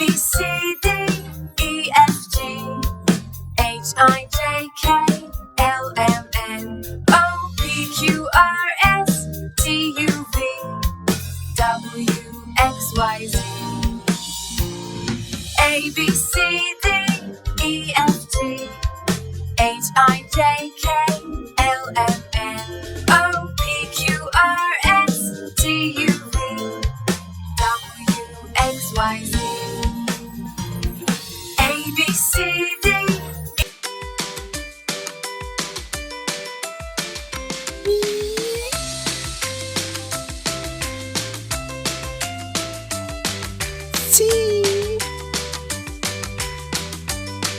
B, C, D, E, F, G, H, I, J, K, L, M, N, O, P, Q, R, S, T, U, V, W, X, Y, Z. A, B, C, D, E, F, G, H, I, J, K, L, M, N, O, P, Q, R, S, T, U, V, W, X, Y, Z. A, B, C, D, C, E, F, G, H, I,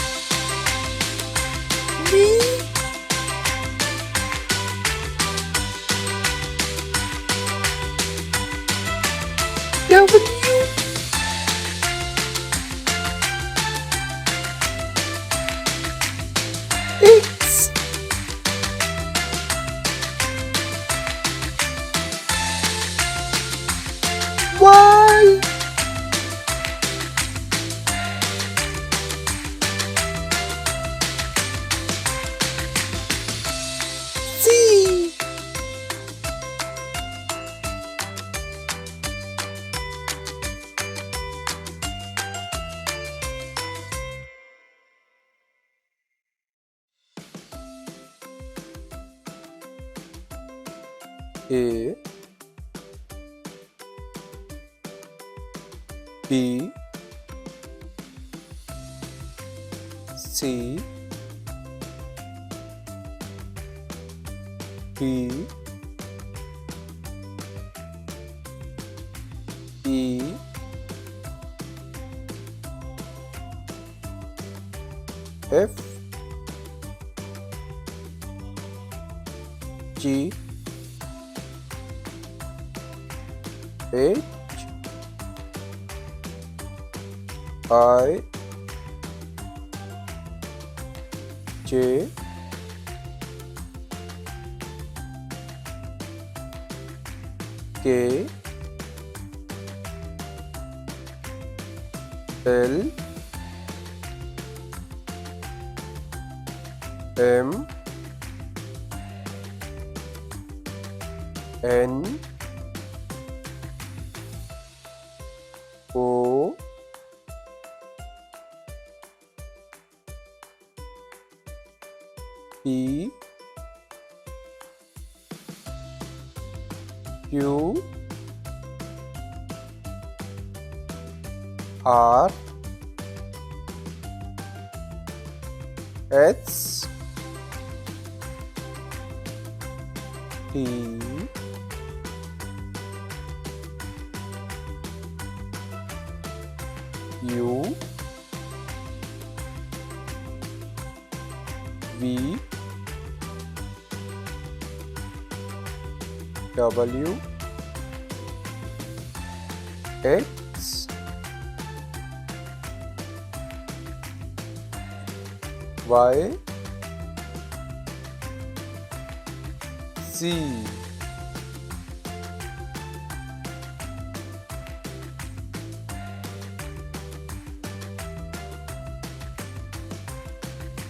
J, K, L, M, N, O, P, Q, R, S, E, U, V, W, X, Y, Z, A, B, C, D, E, F, G, H, I, J, K, L, M, N, O, P Q R S T U V W X Y Z